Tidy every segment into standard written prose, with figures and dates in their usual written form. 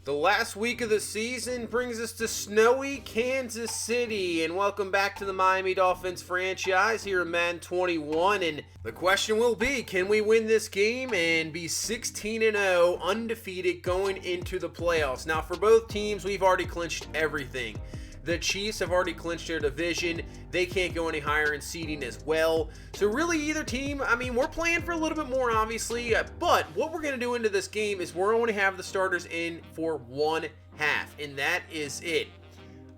The last week of the season brings us to snowy Kansas City, and welcome back to the Miami Dolphins franchise here in Madden 21. And the question will be, can we win this game and be 16-0 undefeated going into the playoffs? Now, for both teams, we've already clinched everything. The Chiefs have already clinched their division. They can't go any higher in seeding as well. So really either team, we're playing for a little bit more obviously, but what we're going to do into this game is we're only have the starters in for one half, and that is it.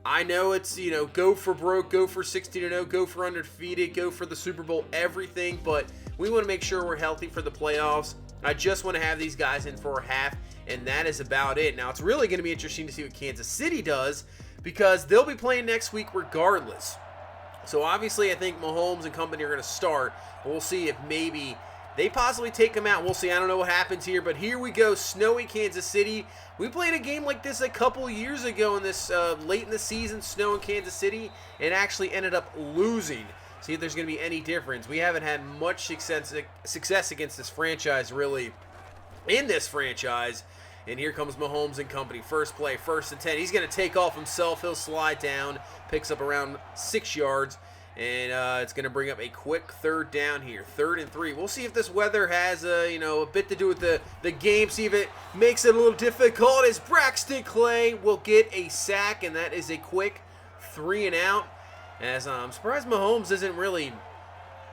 I know it's, go for broke, go for 16-0, go for undefeated, go for the Super Bowl, everything, but we want to make sure we're healthy for the playoffs. I just want to have these guys in for a half, and that is about it. Now, it's really going to be interesting to see what Kansas City does, because they'll be playing next week regardless. So obviously I think Mahomes and company are going to start, but we'll see if maybe they possibly take them out. We'll see. I don't know what happens here, but here we go. Snowy Kansas City. We played a game like this a couple years ago in this late in the season, snow in Kansas City, and actually ended up losing. See if there's going to be any difference. We haven't had much success against this franchise, really, in this franchise. And here comes Mahomes and company. First play, 1st and 10. He's going to take off himself. He'll slide down, picks up around 6 yards, and it's going to bring up a quick 3rd down here. 3rd and 3. We'll see if this weather has a bit to do with the game. See if it makes it a little difficult. As Braxton Clay will get a sack, and that is a quick 3 and out. As I'm surprised Mahomes isn't really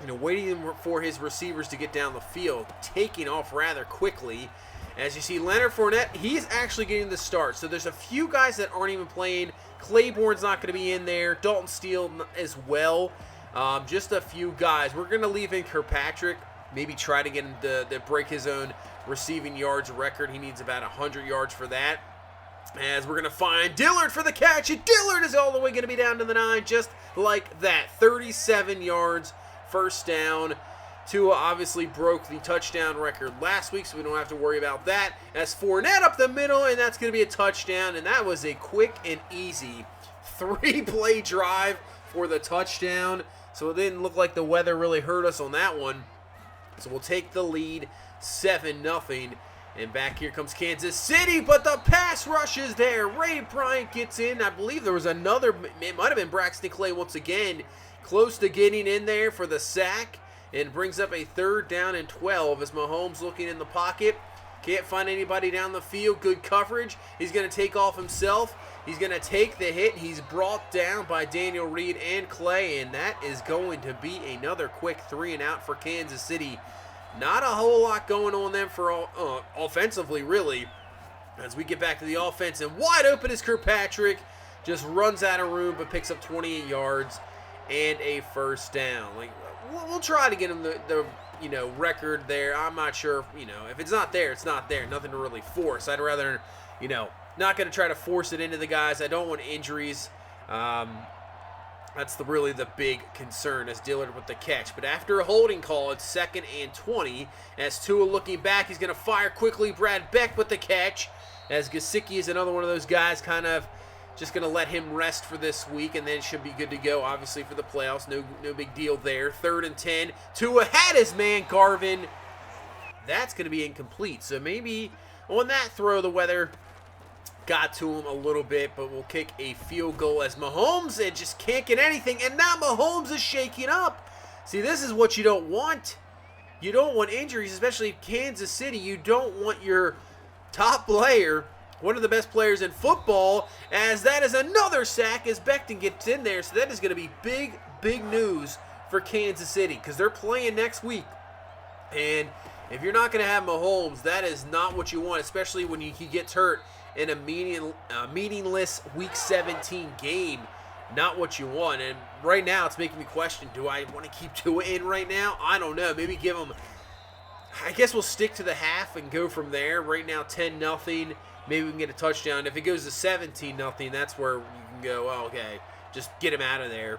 waiting for his receivers to get down the field, taking off rather quickly. As you see, Leonard Fournette, he's actually getting the start. So there's a few guys that aren't even playing. Claiborne's not going to be in there. Dalton Steele as well. Just a few guys. We're going to leave in Kirkpatrick. Maybe try to get him to break his own receiving yards record. He needs about 100 yards for that. As we're going to find Dillard for the catch. And Dillard is all the way going to be down to the 9 just like that. 37 yards, 1st down. Tua obviously broke the touchdown record last week, so we don't have to worry about that. As Fournette up the middle, and that's going to be a touchdown, and that was a quick and easy 3-play drive for the touchdown. So it didn't look like the weather really hurt us on that one. So we'll take the lead 7-0. And back here comes Kansas City, but the pass rush is there. Ray Bryant gets in. I believe there was another, it might have been Braxton Clay once again, close to getting in there for the sack. And brings up a 3rd down and 12 as Mahomes looking in the pocket. Can't find anybody down the field. Good coverage. He's going to take off himself. He's going to take the hit. He's brought down by Daniel Reed and Clay. And that is going to be another quick 3 and out for Kansas City. Not a whole lot going on them for offensively, really. As we get back to the offense. And wide open is Kirkpatrick. Just runs out of room but picks up 28 yards and a 1st down. We'll try to get him the record there. I'm not sure, if it's not there, it's not there. Nothing to really force. I'd rather, not going to try to force it into the guys. I don't want injuries. That's really the big concern as Dillard with the catch. But after a holding call, it's 2nd and 20. As Tua looking back, he's going to fire quickly. Brad Beck with the catch. As Gesicki is another one of those guys kind of just going to let him rest for this week, and then should be good to go, obviously, for the playoffs. No big deal there. 3rd and 10. Tua had his man, Garvin. That's going to be incomplete. So maybe on that throw, the weather got to him a little bit, but we'll kick a field goal as Mahomes just can't get anything, and now Mahomes is shaking up. See, this is what you don't want. You don't want injuries, especially Kansas City. You don't want your top player, one of the best players in football, as that is another sack as Becton gets in there. So that is going to be big news for Kansas City because they're playing next week. And if you're not going to have Mahomes, that is not what you want, especially when he gets hurt in a meaningless Week 17 game. Not what you want. And right now it's making me question, do I want to keep Tua in right now? I don't know. Maybe give him, I guess we'll stick to the half and go from there. Right now 10-0. Maybe we can get a touchdown. If it goes to 17-0, that's where you can go, oh, okay, just get him out of there.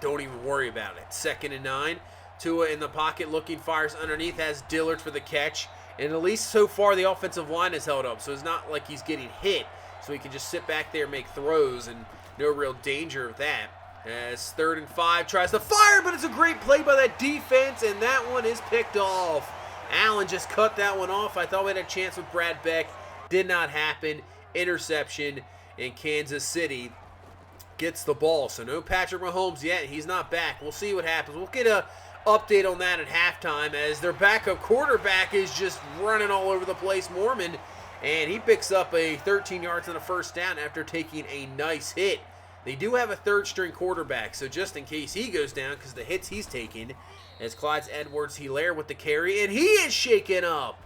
Don't even worry about it. 2nd and 9. Tua in the pocket looking, fires underneath, has Dillard for the catch. And at least so far, the offensive line is held up. So it's not like he's getting hit. So he can just sit back there and make throws, and no real danger of that. As 3rd and 5, tries to fire, but it's a great play by that defense, and that one is picked off. Allen just cut that one off. I thought we had a chance with Brad Beck. Did not happen. interception, and Kansas City gets the ball. So no Patrick Mahomes yet. He's not back. We'll see what happens. We'll get a update on that at halftime as their backup quarterback is just running all over the place, Mormon, and he picks up a 13 yards and a first down after taking a nice hit. They do have a third-string quarterback, so just in case he goes down because the hits he's taken, as Clyde Edwards-Helaire with the carry, and he is shaken up.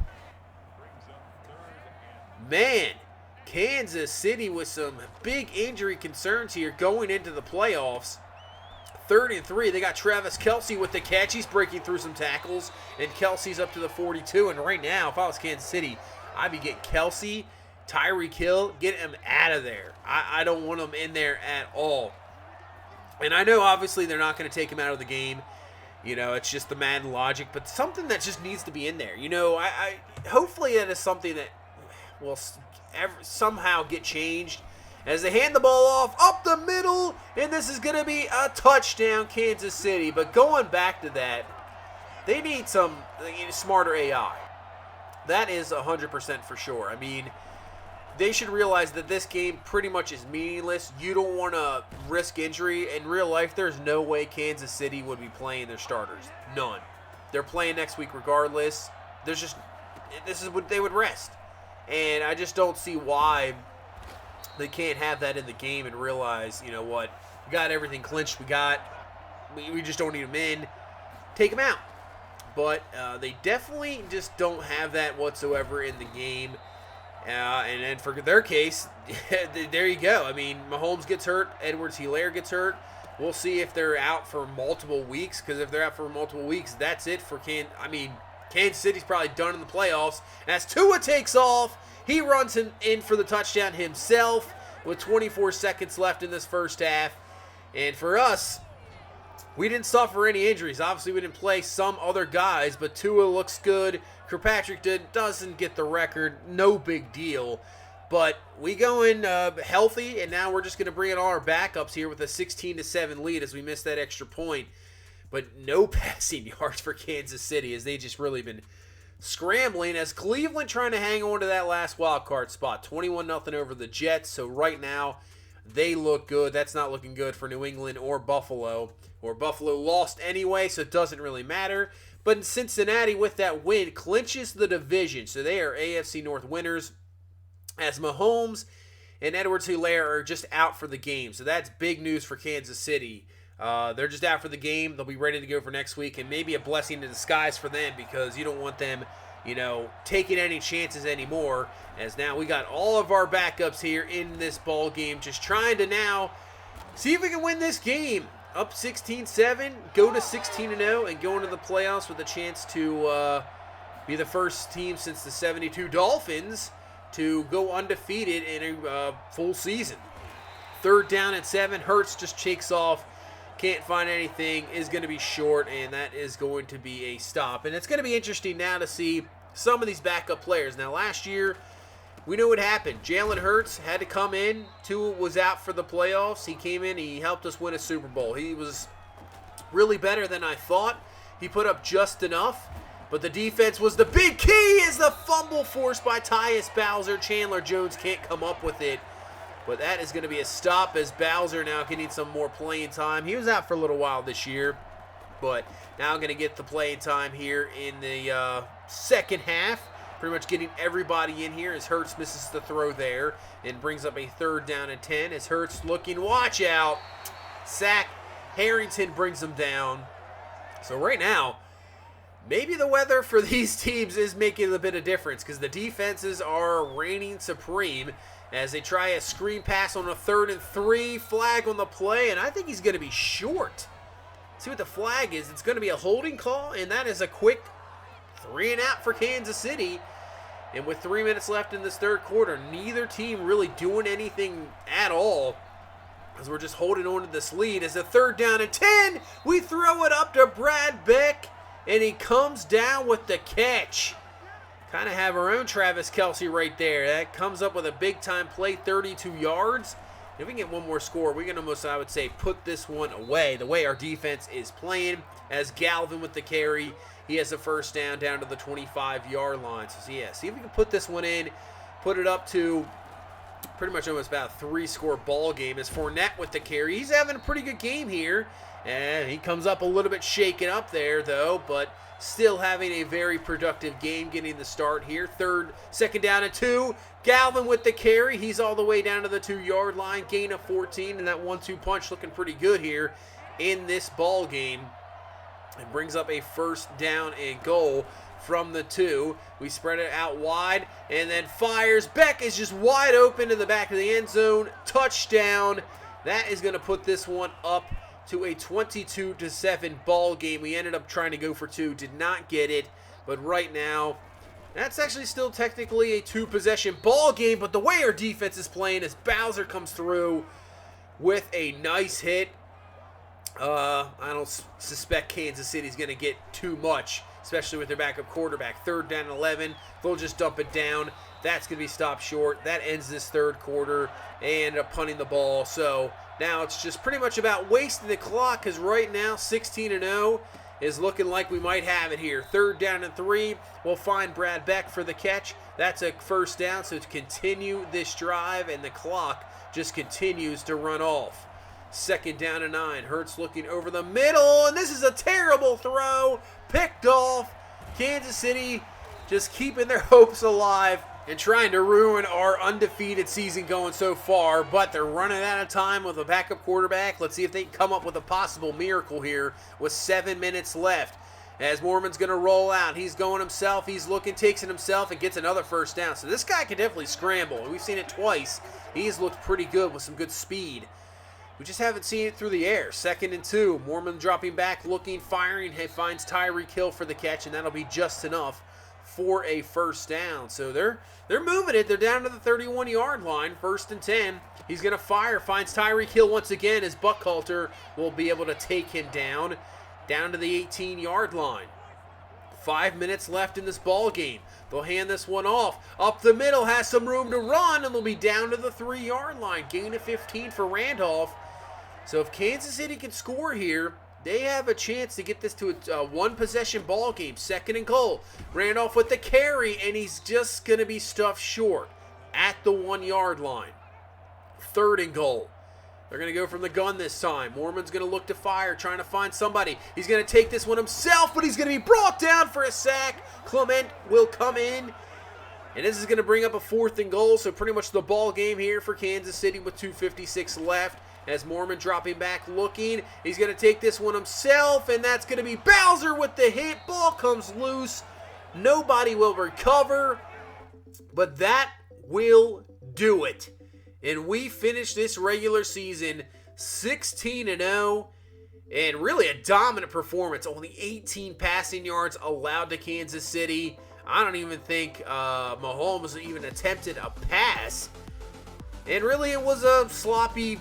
Man, Kansas City with some big injury concerns here going into the playoffs. 3rd and 3. They got Travis Kelce with the catch. He's breaking through some tackles, and Kelce's up to the 42. And right now, if I was Kansas City, I'd be getting Kelce, Tyreek Hill, get him out of there. I don't want him in there at all. And I know, obviously, they're not going to take him out of the game. You know, it's just the Madden logic, but something that just needs to be in there. You know, I hopefully that is something that will somehow get changed as they hand the ball off up the middle, and this is going to be a touchdown, Kansas City. But going back to that, they need some smarter AI. That is 100% for sure. I mean, they should realize that this game pretty much is meaningless. You don't want to risk injury. In real life, there's no way Kansas City would be playing their starters. None. They're playing next week regardless. This is what they would rest. And I just don't see why they can't have that in the game and realize, you know what, we got everything clinched. We just don't need them in. Take them out. But they definitely just don't have that whatsoever in the game. And then for their case, there you go. I mean, Mahomes gets hurt. Edwards-Helaire gets hurt. We'll see if they're out for multiple weeks, because if they're out for multiple weeks, that's it for Kansas City's probably done in the playoffs. As Tua takes off, he runs in for the touchdown himself with 24 seconds left in this first half. And for us, we didn't suffer any injuries. Obviously, we didn't play some other guys, but Tua looks good. Kirkpatrick doesn't get the record. No big deal. But we go in healthy, and now we're just going to bring in all our backups here with a 16-7 lead as we missed that extra point. But no passing yards for Kansas City as they just really been scrambling as Cleveland trying to hang on to that last wild card spot. 21-0 over the Jets. So right now, they look good. That's not looking good for New England or Buffalo. Or Buffalo lost anyway, so it doesn't really matter. But Cincinnati, with that win, clinches the division. So they are AFC North winners as Mahomes and Edwards-Helaire are just out for the game. So that's big news for Kansas City. They're just out for the game. They'll be ready to go for next week, and maybe a blessing in disguise for them because you don't want them, taking any chances anymore. As now we got all of our backups here in this ball game, just trying to now see if we can win this game. Up 16-7, go to 16-0, and go into the playoffs with a chance to be the first team since the 72 Dolphins to go undefeated in a full season. 3rd down and 7. Hurts just shakes off. Can't find anything. Is going to be short, and that is going to be a stop. And it's going to be interesting now to see some of these backup players. Now, last year, we know what happened. Jalen Hurts had to come in. Tua was out for the playoffs. He came in. He helped us win a Super Bowl. He was really better than I thought. He put up just enough. But the defense was the big key. Is the fumble forced by Tyus Bowser. Chandler Jones can't come up with it. But that is going to be a stop as Bowser now getting some more playing time. He was out for a little while this year. But now going to get the playing time here in the second half. Pretty much getting everybody in here as Hurts misses the throw there and brings up a 3rd down and 10 as Hurts looking, watch out, sack, Harrington brings them down. So right now, maybe the weather for these teams is making a bit of difference because the defenses are reigning supreme as they try a screen pass on a 3rd and 3, flag on the play, and I think he's going to be short. See what the flag is. It's going to be a holding call, and that is a quick 3 and out for Kansas City. And with 3 minutes left in this third quarter, neither team really doing anything at all as we're just holding on to this lead. As a 3rd down and 10, we throw it up to Brad Beck, and he comes down with the catch. Kind of have our own Travis Kelce right there. That comes up with a big-time play, 32 yards. If we can get one more score, we can almost, I would say, put this one away. The way our defense is playing, as Galvin with the carry, he has a 1st down to the 25-yard line. So, yeah, see if we can put this one in, put it up to pretty much almost about a 3-score ball game as Fournette with the carry. He's having a pretty good game here, and he comes up a little bit shaken up there, though, but still having a very productive game, getting the start here. Second down and 2. Galvin with the carry. He's all the way down to the 2-yard line, gain of 14, and that 1-2 punch looking pretty good here in this ball game. It brings up a first down and goal from the 2. We spread it out wide and then fires. Beck is just wide open in the back of the end zone. Touchdown. That is going to put this one up to a 22-7 ball game. We ended up trying to go for 2, did not get it, but right now that's actually still technically a 2-possession ball game. But the way our defense is playing as Bowser comes through with a nice hit, I don't suspect Kansas City's going to get too much, especially with their backup quarterback. 3rd down and 11. They'll just dump it down. That's going to be stopped short. That ends this third quarter. They ended up punting the ball. So now it's just pretty much about wasting the clock, because right now 16-0 is looking like we might have it here. 3rd down and 3. We'll find Brad Beck for the catch. That's a first down. So to continue this drive, and the clock just continues to run off. 2nd down and 9. Hurts looking over the middle, and this is a terrible throw. Picked off. Kansas City just keeping their hopes alive and trying to ruin our undefeated season going so far, but they're running out of time with a backup quarterback. Let's see if they can come up with a possible miracle here with 7 minutes left. As Mormon's going to roll out. He's going himself. He's looking, takes it himself, and gets another first down. So this guy can definitely scramble. We've seen it twice. He's looked pretty good with some good speed. We just haven't seen it through the air. 2nd and 2. Mormon dropping back, looking, firing. He finds Tyreek Hill for the catch, and that'll be just enough for a first down. So they're moving it. They're down to the 31-yard line. 1st and 10. He's going to fire. Finds Tyreek Hill once again, as Buckhalter will be able to take him down to the 18-yard line. 5 minutes left in this ball game. They'll hand this one off. Up the middle, has some room to run, and they'll be down to the 3-yard line. Gain of 15 for Randolph. So if Kansas City can score here, they have a chance to get this to a one-possession ball game. 2nd and goal. Randolph with the carry, and he's just going to be stuffed short at the 1-yard line. 3rd and goal. They're going to go from the gun this time. Mormon's going to look to fire, trying to find somebody. He's going to take this one himself, but he's going to be brought down for a sack. Clement will come in, and this is going to bring up a 4th and goal, so pretty much the ball game here for Kansas City with 2:56 left. As Mormon dropping back, looking. He's going to take this one himself, and that's going to be Bowser with the hit. Ball comes loose. Nobody will recover, but that will do it. And we finish this regular season 16-0, and really a dominant performance. Only 18 passing yards allowed to Kansas City. I don't even think Mahomes even attempted a pass. And really it was a sloppy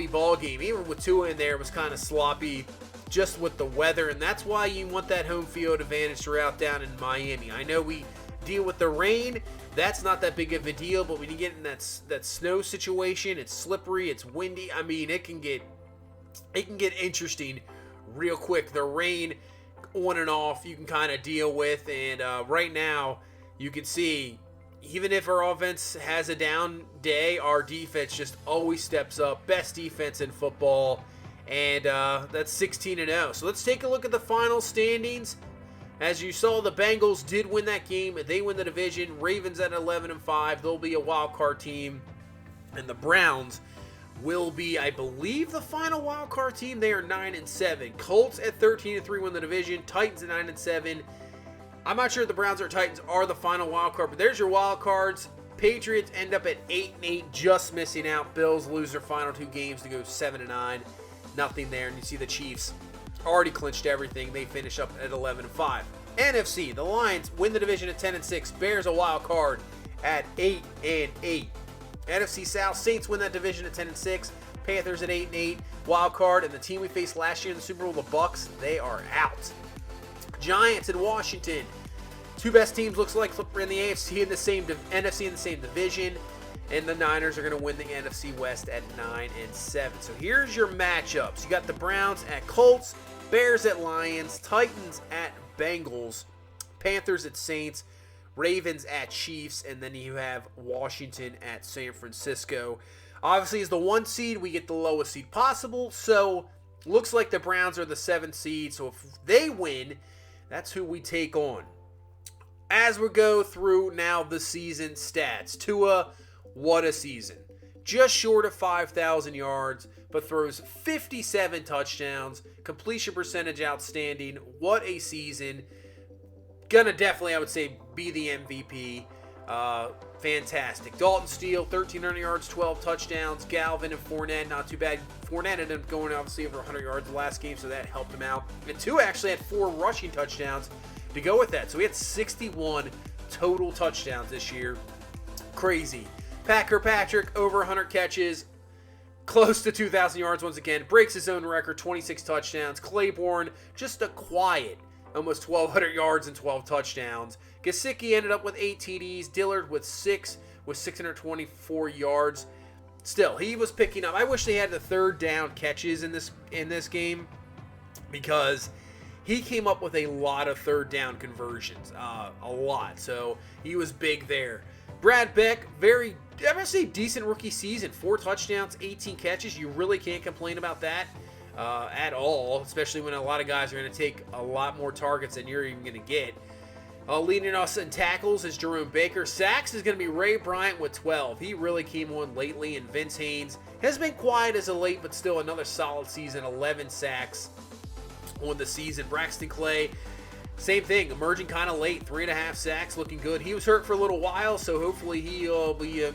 ball game. Even with Tua in there, it was kind of sloppy just with the weather, and that's why you want that home field advantage throughout down in Miami. I know we deal with the rain. That's not that big of a deal, but when you get in that snow situation, it's slippery, it's windy. I mean, it can get interesting real quick. The rain on and off you can kind of deal with, and right now you can see, even if our offense has a down day, our defense just always steps up. Best defense in football, and that's 16-0. So let's take a look at the final standings. As you saw, the Bengals did win that game. They win the division. Ravens at 11-5. They'll be a wild card team. And the Browns will be, I believe, the final wild card team. They are 9-7. Colts at 13-3 win the division. Titans at 9-7. I'm not sure if the Browns or Titans are the final wild card, but there's your wild cards. Patriots end up at 8-8, just missing out. Bills lose their final 2 games to go 7-9. Nothing there. And you see the Chiefs already clinched everything. They finish up at 11-5. NFC, the Lions win the division at 10-6. Bears a wild card at 8-8. NFC South, Saints win that division at 10-6. Panthers at 8-8. Wild card, and the team we faced last year in the Super Bowl, the Bucs, they are out. Giants in Washington. 2 best teams looks like in the NFC in the same NFC in the same division. And the Niners are going to win the NFC West at 9-7. So here's your matchups. You got the Browns at Colts, Bears at Lions, Titans at Bengals, Panthers at Saints, Ravens at Chiefs, and then you have Washington at San Francisco. Obviously, as the 1 seed, we get the lowest seed possible, so looks like the Browns are the 7th seed, so if they win, that's who we take on. As we go through now the season stats, Tua, what a season. Just short of 5,000 yards, but throws 57 touchdowns, completion percentage outstanding. What a season. Gonna definitely, I would say, be the MVP. Fantastic. Dalton Steele, 1,300 yards, 12 touchdowns. Galvin and Fournette, not too bad. Fournette ended up going obviously over 100 yards the last game, so that helped him out. And Tua actually had 4 rushing touchdowns to go with that. So he had 61 total touchdowns this year. Crazy. Patrick, over 100 catches, close to 2,000 yards once again. Breaks his own record, 26 touchdowns. Claiborne, just a quiet, almost 1,200 yards and 12 touchdowns. Gesicki ended up with 8 TDs. Dillard with 6, with 624 yards. Still, he was picking up. I wish they had the 3rd down catches in this game, because he came up with a lot of 3rd down conversions, a lot. So he was big there. Brad Beck, I'm gonna say decent rookie season. 4 touchdowns, 18 catches. You really can't complain about that at all, especially when a lot of guys are going to take a lot more targets than you're even going to get. Leading us in tackles is Jerome Baker. Sacks is going to be Ray Bryant with 12. He really came on lately, and Vince Haynes has been quiet as of late, but still another solid season, 11 sacks on the season. Braxton Clay, same thing, emerging kind of late, 3.5 sacks, looking good. He was hurt for a little while, so hopefully he'll be,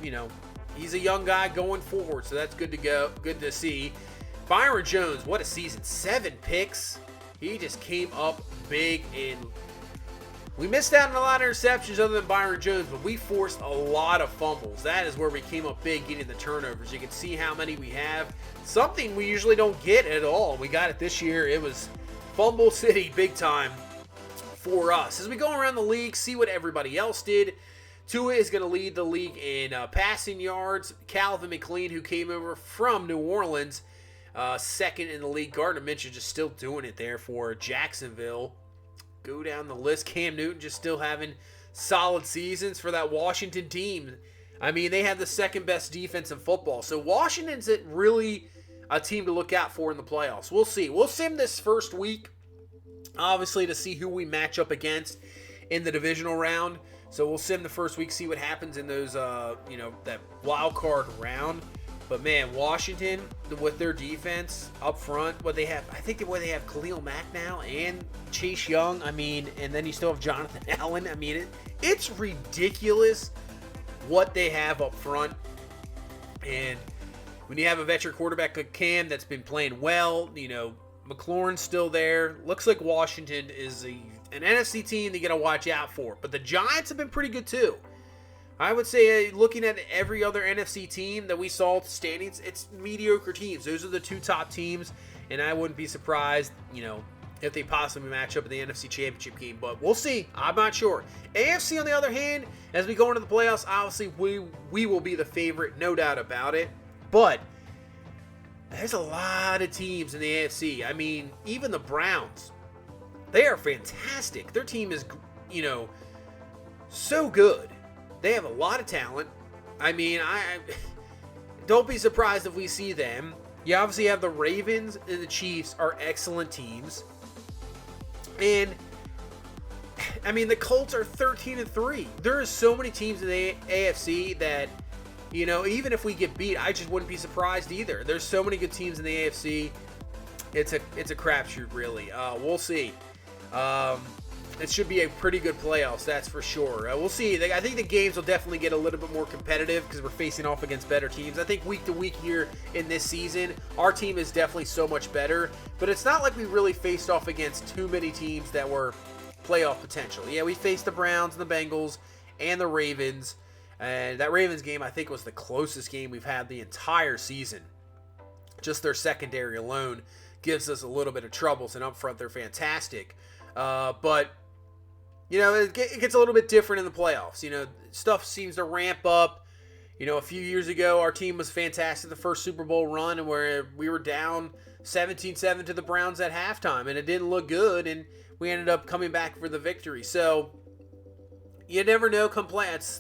he's a young guy going forward, so that's good to see. Byron Jones, what a season, 7 picks. He just came up big, and we missed out on a lot of interceptions other than Byron Jones, but we forced a lot of fumbles. That is where we came up big, getting the turnovers. You can see how many we have. Something we usually don't get at all. We got it this year. It was Fumble City big time for us. As we go around the league, see what everybody else did. Tua is going to lead the league in passing yards. Calvin McLean, who came over from New Orleans, 2nd in the league. Gardner Minshew just still doing it there for Jacksonville. Go down the list. Cam Newton just still having solid seasons for that Washington team. I mean, they have the 2nd best defense in football. So Washington's really a team to look out for in the playoffs. We'll see. We'll sim this first week, obviously, to see who we match up against in the divisional round. So we'll sim the first week, see what happens in those, that wild card round. But man, Washington with their defense up front, they have Khalil Mack now and Chase Young. I mean, and then you still have Jonathan Allen. I mean, it's ridiculous what they have up front. And when you have a veteran quarterback like Cam that's been playing well, McLaurin's still there. Looks like Washington is an NFC team that you got to watch out for. But the Giants have been pretty good too. I would say, looking at every other NFC team that we saw at the standings, it's mediocre teams. Those are the 2 top teams, and I wouldn't be surprised, if they possibly match up in the NFC Championship game. But we'll see. I'm not sure. AFC, on the other hand, as we go into the playoffs, obviously we will be the favorite, no doubt about it. But there's a lot of teams in the AFC. I mean, even the Browns, they are fantastic. Their team is, so good. They have a lot of talent. I mean, I don't be surprised if we see them. You obviously have the Ravens and the Chiefs are excellent teams. And, I mean, the Colts are 13-3. There are so many teams in the AFC that, even if we get beat, I just wouldn't be surprised either. There's so many good teams in the AFC. It's a crapshoot, really. We'll see. It should be a pretty good playoffs, that's for sure. We'll see. I think the games will definitely get a little bit more competitive because we're facing off against better teams. I think week to week here in this season, our team is definitely so much better. But it's not like we really faced off against too many teams that were playoff potential. Yeah, we faced the Browns and the Bengals and the Ravens. And that Ravens game, I think, was the closest game we've had the entire season. Just their secondary alone gives us a little bit of troubles. And up front, they're fantastic. But it gets a little bit different in the playoffs. Stuff seems to ramp up. A few years ago, our team was fantastic the first Super Bowl run, and where we were down 17-7 to the Browns at halftime, and it didn't look good, and we ended up coming back for the victory. So, you never know.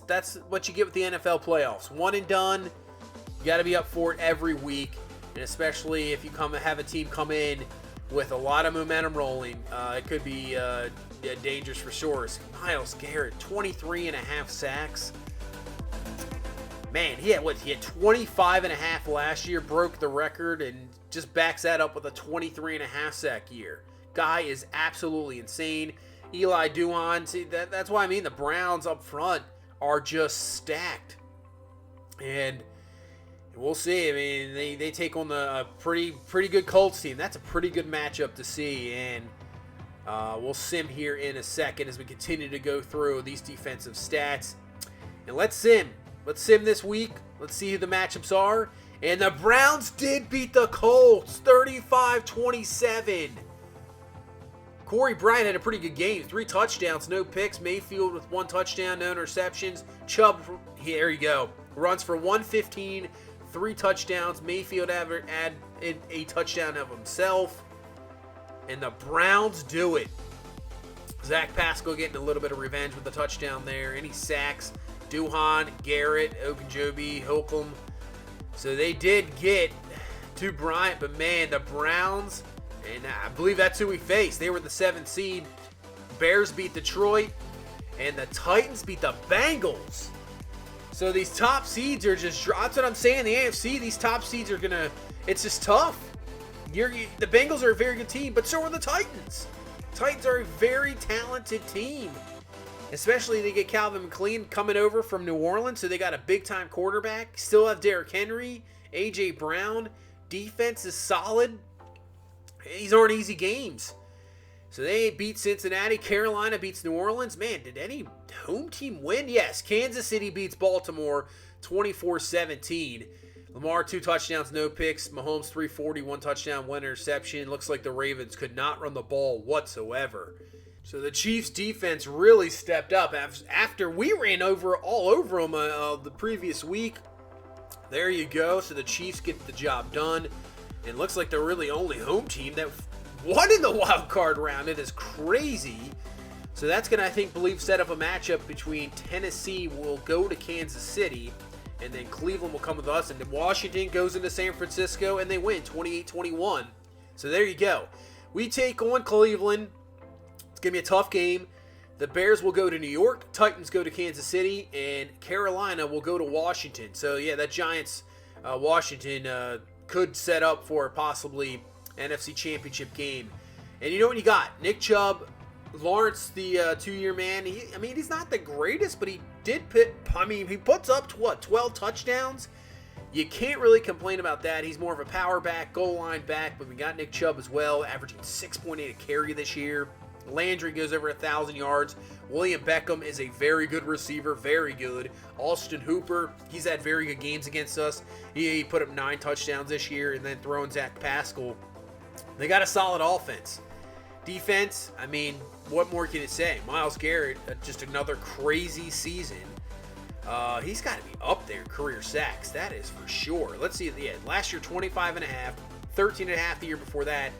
That's what you get with the NFL playoffs. One and done. You got to be up for it every week, and especially if you have a team come in with a lot of momentum rolling, it could be dangerous for sure. Myles Garrett, 23 and a half sacks. Man, he had 25 and a half last year, broke the record, and just backs that up with a 23 and a half sack year. Guy is absolutely insane. Eli Duan, see, that's why I mean the Browns up front are just stacked. And we'll see. I mean, they take on the pretty good Colts team. That's a pretty good matchup to see, and we'll sim here in a second as we continue to go through these defensive stats. And let's sim this week. Let's see who the matchups are. And the Browns did beat the Colts 35-27. Corey Bryant had a pretty good game. 3 touchdowns, no picks. Mayfield with 1 touchdown, no interceptions. Chubb, here you go, runs for 115, 3 touchdowns. Mayfield had a touchdown of himself. And the Browns do it. Zach Pascal getting a little bit of revenge with the touchdown there. Any sacks? Duhan, Garrett, Ogunjobi, Holcomb. So they did get to Bryant, but man, the Browns, and I believe that's who we faced. They were the 7th seed. Bears beat Detroit, and the Titans beat the Bengals. So these top seeds are just, that's what I'm saying, the AFC, these top seeds are gonna, it's just tough. The Bengals are a very good team, but so are the Titans. Titans are a very talented team. Especially they get Calvin McLean coming over from New Orleans, so they got a big-time quarterback. Still have Derrick Henry, A.J. Brown. Defense is solid. These aren't easy games. So they beat Cincinnati. Carolina beats New Orleans. Man, did any home team win? Yes, Kansas City beats Baltimore 24-17. Lamar, 2 touchdowns, no picks. Mahomes, 340, 1 touchdown, 1 interception. Looks like the Ravens could not run the ball whatsoever. So the Chiefs' defense really stepped up after we ran all over them the previous week. There you go. So the Chiefs get the job done. And looks like they're really only home team that won in the wild card round. It is crazy. So that's going to, I believe, set up a matchup between Tennessee will go to Kansas City, and then Cleveland will come with us, and then Washington goes into San Francisco, and they win 28-21. So there you go. We take on Cleveland. It's going to be a tough game. The Bears will go to New York, Titans go to Kansas City, and Carolina will go to Washington. So, yeah, that Giants-Washington could set up for possibly NFC Championship game. And you know what you got? Nick Chubb, Lawrence, the 2-year man. He's not the greatest, but he puts up, 12 touchdowns? You can't really complain about that. He's more of a power back, goal line back, but we got Nick Chubb as well, averaging 6.8 a carry this year. Landry goes over 1,000 yards. William Beckham is a very good receiver, very good. Austin Hooper, he's had very good games against us. He put up 9 touchdowns this year, and then throwing Zach Pascal. They got a solid offense. Defense, what more can you say? Myles Garrett, just another crazy season. He's got to be up there in career sacks. That is for sure. Let's see. Yeah, last year, 25 and a half, 13 and a half the year before that.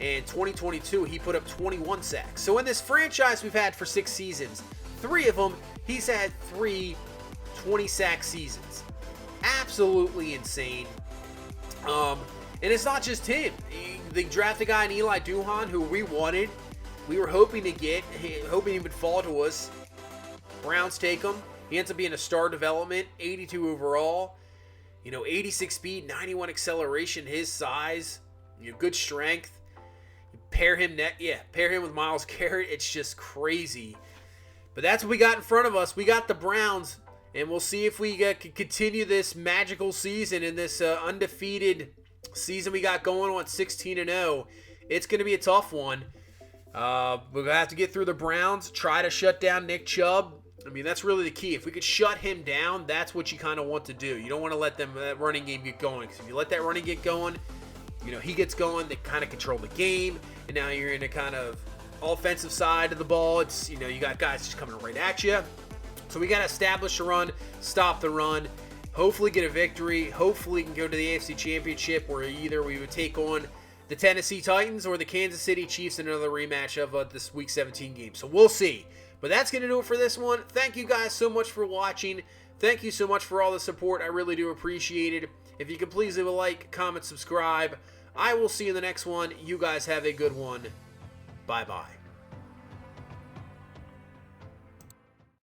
And 2022, he put up 21 sacks. So in this franchise we've had for 6 seasons, 3 of them, he's had 3 20-sack seasons. Absolutely insane. And it's not just him. They drafted a guy in Eli Duhan who we wanted. We were hoping to get, hoping he would fall to us. Browns take him. He ends up being a star development, 82 overall. 86 speed, 91 acceleration, his size, good strength. Pair him with Myles Garrett. It's just crazy. But that's what we got in front of us. We got the Browns, and we'll see if we can continue this magical season and this undefeated season we got going on 16-0. It's going to be a tough one. We're going to have to get through the Browns, try to shut down Nick Chubb. That's really the key. If we could shut him down, that's what you kind of want to do. You don't want to let that running game get going, because if you let that running get going, he gets going, they kind of control the game, and now you're in a kind of offensive side of the ball. It's, you got guys just coming right at you. So we got to establish the run, stop the run, hopefully get a victory, hopefully can go to the AFC Championship, where either we would take on the Tennessee Titans or the Kansas City Chiefs in another rematch of this Week 17 game. So we'll see. But that's going to do it for this one. Thank you guys so much for watching. Thank you so much for all the support. I really do appreciate it. If you could please leave a like, comment, subscribe. I will see you in the next one. You guys have a good one. Bye-bye.